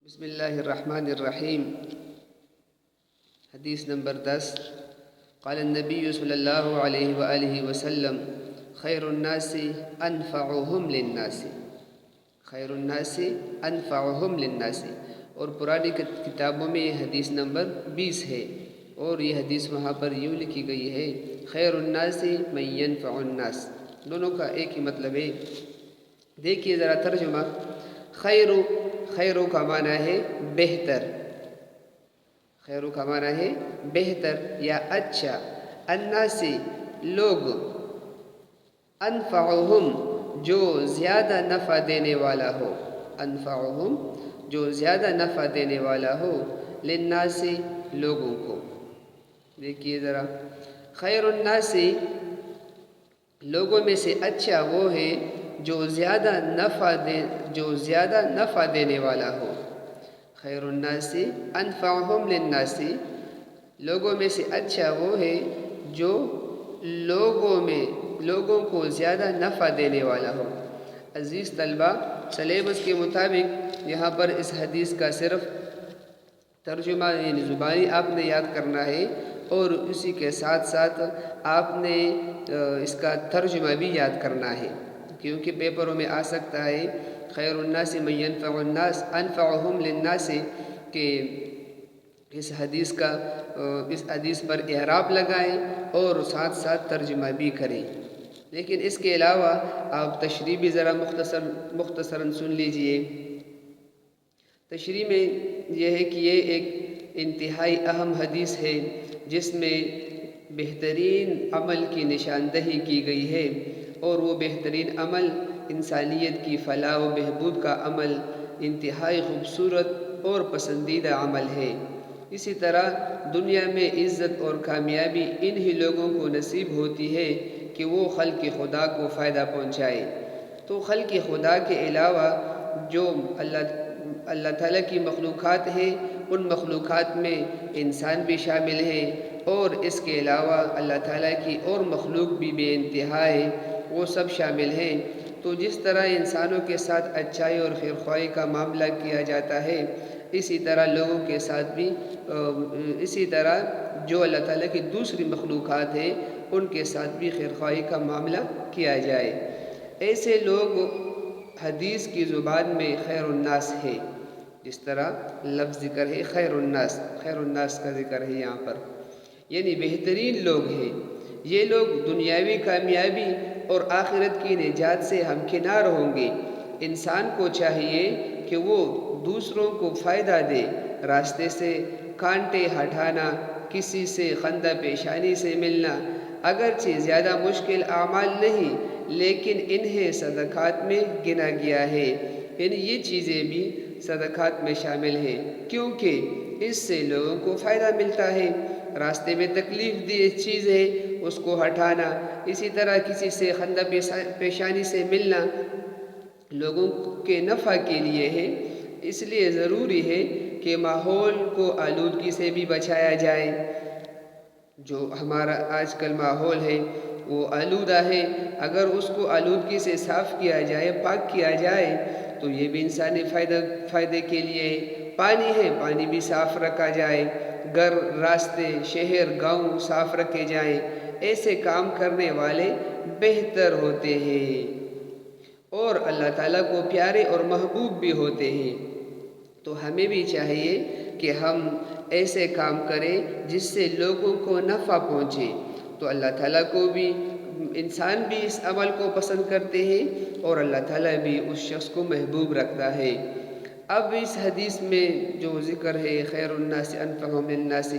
بسم اللہ الرحمن الرحیم۔ حدیث نمبر 10۔ قال النبی صلی اللہ علیہ وآلہ وسلم خیر الناس انفعهم للناس، خیر الناس انفعهم للناس۔ اور پرانی کتابوں میں یہ حدیث نمبر 20 ہے، اور یہ حدیث وہاں پر یوں لکھی گئی ہے خیر الناس من ينفع الناس، دونوں کا ایک ہی مطلب ہے۔ دیکھیے ذرا ترجمہ۔ خیرو کا معنی ہے بہتر، خیرو کا معنی ہے بہتر یا اچھا، الناس لوگ، انفعهم جو زیادہ نفع دینے والا ہو، انفعهم جو زیادہ نفع دینے والا ہو، للناس لوگوں کو۔ دیکھیے ذرا، خیر الناس لوگوں میں سے اچھا وہ ہے جو زیادہ نفع دینے والا ہو۔ خیر الناس انفعهم للناس، لوگوں میں سے اچھا وہ ہے جو لوگوں کو زیادہ نفع دینے والا ہو۔ عزیز طلبہ، سلیبس کے مطابق یہاں پر اس حدیث کا صرف ترجمہ یعنی زبانی آپ نے یاد کرنا ہے، اور اسی کے ساتھ ساتھ آپ نے اس کا ترجمہ بھی یاد کرنا ہے، کیونکہ پیپروں میں آ سکتا ہے خیر الناس من ينفع الناس انفعهم للناس، کہ اس حدیث پر اعراب لگائیں اور ساتھ ساتھ ترجمہ بھی کریں۔ لیکن اس کے علاوہ آپ تشریح بھی ذرا مختصراً سن لیجئے۔ تشریح میں یہ ہے کہ یہ ایک انتہائی اہم حدیث ہے جس میں بہترین عمل کی نشاندہی کی گئی ہے، اور وہ بہترین عمل انسانیت کی فلاح و بہبود کا عمل، انتہائی خوبصورت اور پسندیدہ عمل ہے۔ اسی طرح دنیا میں عزت اور کامیابی انہی لوگوں کو نصیب ہوتی ہے کہ وہ خلق خدا کو فائدہ پہنچائے۔ تو خلق خدا کے علاوہ جو اللہ تعالیٰ کی مخلوقات ہیں، ان مخلوقات میں انسان بھی شامل ہیں، اور اس کے علاوہ اللہ تعالیٰ کی اور مخلوق بھی بے انتہا ہے، وہ سب شامل ہیں۔ تو جس طرح انسانوں کے ساتھ اچھائی اور خیرخواہی کا معاملہ کیا جاتا ہے، اسی طرح لوگوں کے ساتھ بھی اسی طرح جو اللہ تعالیٰ کی دوسری مخلوقات ہیں ان کے ساتھ بھی خیرخواہی کا معاملہ کیا جائے۔ ایسے لوگ حدیث کی زبان میں خیر الناس ہے، جس طرح لفظ ذکر ہے خیر الناس، خیر الناس کا ذکر ہے یہاں پر، یعنی بہترین لوگ ہیں۔ یہ لوگ دنیاوی کامیابی اور آخرت کی نجات سے ہمکنار ہوں گے۔ انسان کو چاہیے کہ وہ دوسروں کو فائدہ دے، راستے سے کانٹے ہٹانا، کسی سے خندہ پیشانی سے ملنا، اگرچہ زیادہ مشکل اعمال نہیں، لیکن انہیں صدقات میں گنا گیا ہے، یعنی یہ چیزیں بھی صدقات میں شامل ہیں، کیونکہ اس سے لوگوں کو فائدہ ملتا ہے۔ راستے میں تکلیف دہ چیز ہے اس کو ہٹانا، اسی طرح کسی سے خندہ پیشانی سے ملنا لوگوں کے نفع کے لیے ہے۔ اس لیے ضروری ہے کہ ماحول کو آلودگی سے بھی بچایا جائے۔ جو ہمارا آج کل ماحول ہے وہ آلودہ ہے، اگر اس کو آلودگی سے صاف کیا جائے، پاک کیا جائے، تو یہ بھی انسانی فائدے کے لیے ہے۔ پانی ہے، پانی بھی صاف رکھا جائے، گھر، راستے، شہر، گاؤں صاف رکھے جائیں۔ ایسے کام کرنے والے بہتر ہوتے ہیں اور اللہ تعالیٰ کو پیارے اور محبوب بھی ہوتے ہیں۔ تو ہمیں بھی چاہیے کہ ہم ایسے کام کریں جس سے لوگوں کو نفع پہنچے، تو اللہ تعالیٰ کو بھی، انسان بھی اس عمل کو پسند کرتے ہیں، اور اللہ تعالیٰ بھی اس شخص کو محبوب رکھتا ہے۔ اب اس حدیث میں جو ذکر ہے خیر الناس انفعهم للناس،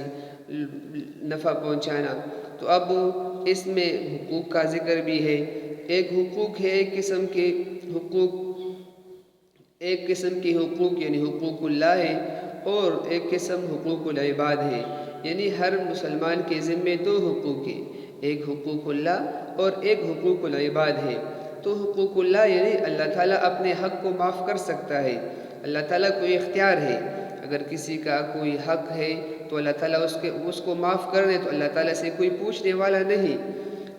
نفع پہنچانا، تو اب اس میں حقوق کا ذکر بھی ہے۔ ایک حقوق ہے، ایک قسم کے حقوق یعنی حقوق اللہ ہے، اور ایک قسم حقوق العباد ہے، یعنی ہر مسلمان کے ذمے دو حقوق ہیں، ایک حقوق اللہ اور ایک حقوق العباد ہے۔ تو حقوق اللہ یعنی اللہ تعالیٰ اپنے حق کو معاف کر سکتا ہے، اللہ تعالیٰ کو اختیار ہے، اگر کسی کا کوئی حق ہے تو اللہ تعالیٰ اس کو معاف کر دے تو اللہ تعالیٰ سے کوئی پوچھنے والا نہیں۔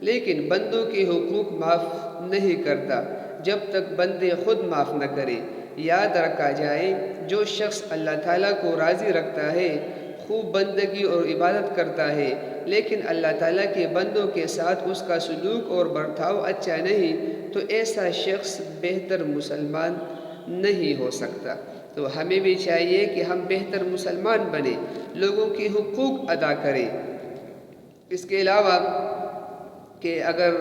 لیکن بندوں کے حقوق معاف نہیں کرتا جب تک بندے خود معاف نہ کرے۔ یاد رکھا جائے جو شخص اللہ تعالیٰ کو راضی رکھتا ہے، خوب بندگی اور عبادت کرتا ہے، لیکن اللہ تعالیٰ کے بندوں کے ساتھ اس کا سلوک اور برتاؤ اچھا نہیں، تو ایسا شخص بہتر مسلمان نہیں ہو سکتا۔ تو ہمیں بھی چاہیے کہ ہم بہتر مسلمان بنیں، لوگوں کے حقوق ادا کریں۔ اس کے علاوہ کہ اگر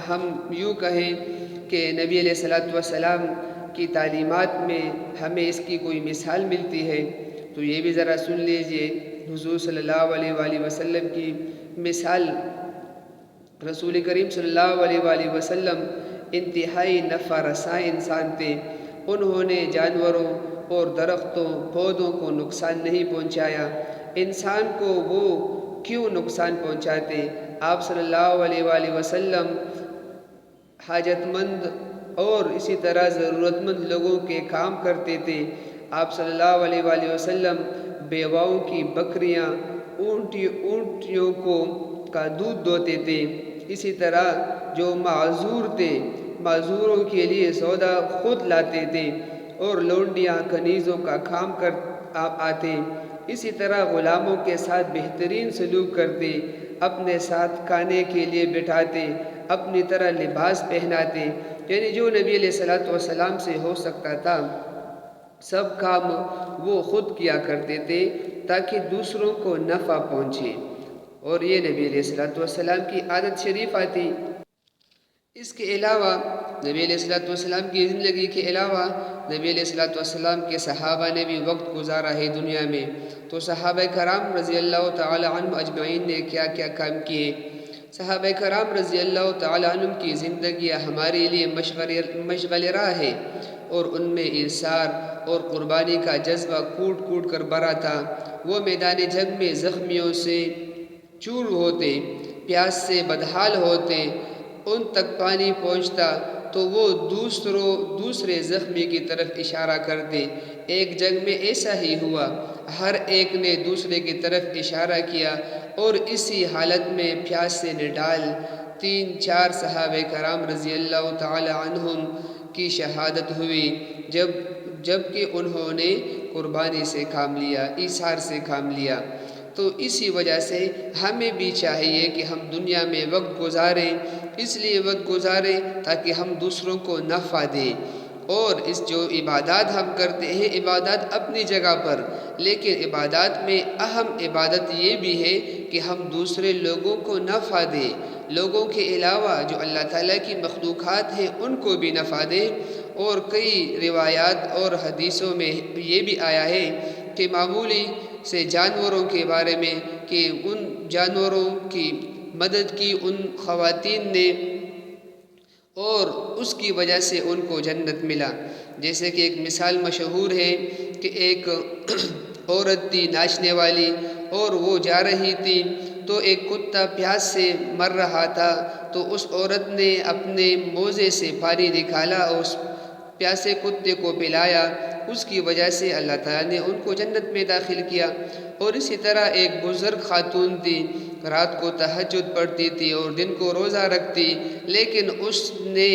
ہم یوں کہیں کہ نبی علیہ السلام کی تعلیمات میں ہمیں اس کی کوئی مثال ملتی ہے، تو یہ بھی ذرا سن لیجئے۔ حضور صلی اللہ علیہ وآلہ وسلم کی مثال، رسول کریم صلی اللہ علیہ وآلہ وسلم انتہائی نفع رساں انسان تھے۔ انہوں نے جانوروں اور درختوں، پودوں کو نقصان نہیں پہنچایا۔ انسان کو وہ کیوں نقصان پہنچاتے؟ آپ صلی اللہ علیہ وآلہ وسلم حاجت مند اور اسی طرح ضرورت مند لوگوں کے کام کرتے تھے۔ آپ صلی اللہ علیہ وآلہ وسلم بیواؤں کی بکریاں، اونٹیوں کا دودھ دوتے تھے۔ اسی طرح جو معذور تھے، معذوروں کے لیے سودا خود لاتے تھے، اور لونڈیاں کنیزوں کا کام آتے۔ اسی طرح غلاموں کے ساتھ بہترین سلوک کرتے، اپنے ساتھ کھانے کے لیے بٹھاتے، اپنی طرح لباس پہناتے، یعنی جو نبی علیہ السلام سے ہو سکتا تھا سب کام وہ خود کیا کرتے تھے تاکہ دوسروں کو نفع پہنچے، اور یہ نبی علیہ السلام کی عادت شریفہ تھی۔ اس کے علاوہ نبی علیہ السلام کی زندگی کے علاوہ نبی علیہ السلام کے صحابہ نے بھی وقت گزارا ہے دنیا میں، تو صحابہ کرام رضی اللہ تعالی عنہ اجمعین نے کیا کیا کام کیے؟ صحابہ کرام رضی اللہ تعالی عنہ کی زندگی ہمارے لیے مشغل راہ ہے، اور ان میں ایثار اور قربانی کا جذبہ کوٹ کوٹ کر بھرا تھا۔ وہ میدان جنگ میں زخمیوں سے چور ہوتے، پیاس سے بدحال ہوتے، ان تک پانی پہنچتا تو وہ دوسرے زخمی کی طرف اشارہ کرتے۔ ایک جنگ میں ایسا ہی ہوا، ہر ایک نے دوسرے کی طرف اشارہ کیا، اور اسی حالت میں پیاس سے نڈال 3-4 صحابہ کرام رضی اللہ تعالی عنہم کی شہادت ہوئی، جبکہ انہوں نے قربانی سے کام لیا، ایثار سے کام لیا۔ تو اسی وجہ سے ہمیں بھی چاہیے کہ ہم دنیا میں وقت گزاریں، اس لیے وقت گزاریں تاکہ ہم دوسروں کو نفع دیں۔ اور اس جو عبادات ہم کرتے ہیں، عبادات اپنی جگہ پر، لیکن عبادات میں اہم عبادت یہ بھی ہے کہ ہم دوسرے لوگوں کو نفع دیں، لوگوں کے علاوہ جو اللہ تعالیٰ کی مخلوقات ہیں ان کو بھی نفع دیں۔ اور کئی روایات اور حدیثوں میں یہ بھی آیا ہے کہ معمولی سے جانوروں کے بارے میں کہ ان جانوروں کی مدد کی ان خواتین نے، اور اس کی وجہ سے ان کو جنت ملا۔ جیسے کہ ایک مثال مشہور ہے کہ ایک عورت تھی ناچنے والی، اور وہ جا رہی تھی تو ایک کتا پیاس سے مر رہا تھا، تو اس عورت نے اپنے موزے سے پانی نکالا اور اس پیاسے کتے کو پلایا، اس کی وجہ سے اللہ تعالیٰ نے ان کو جنت میں داخل کیا۔ اور اسی طرح ایک بزرگ خاتون تھی، رات کو تہجد پڑھتی تھی اور دن کو روزہ رکھتی، لیکن اس نے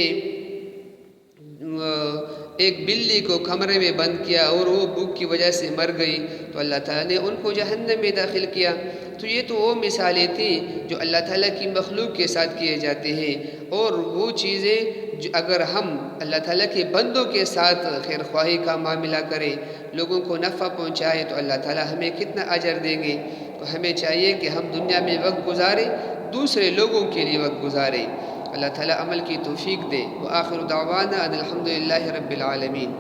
ایک بلی کو کمرے میں بند کیا اور وہ بھوک کی وجہ سے مر گئی، تو اللہ تعالیٰ نے ان کو جہنم میں داخل کیا۔ تو یہ تو وہ مثالیں تھیں جو اللہ تعالیٰ کی مخلوق کے ساتھ کیے جاتے ہیں، اور وہ چیزیں اگر ہم اللہ تعالیٰ کے بندوں کے ساتھ خیر خواہی کا معاملہ کریں، لوگوں کو نفع پہنچائیں، تو اللہ تعالیٰ ہمیں کتنا اجر دیں گے۔ تو ہمیں چاہیے کہ ہم دنیا میں وقت گزاریں، دوسرے لوگوں کے لیے وقت گزاریں۔ اللہ تعالیٰ عمل کی توفیق دے۔ وآخر دعوانا ان الحمد للہ رب العالمین۔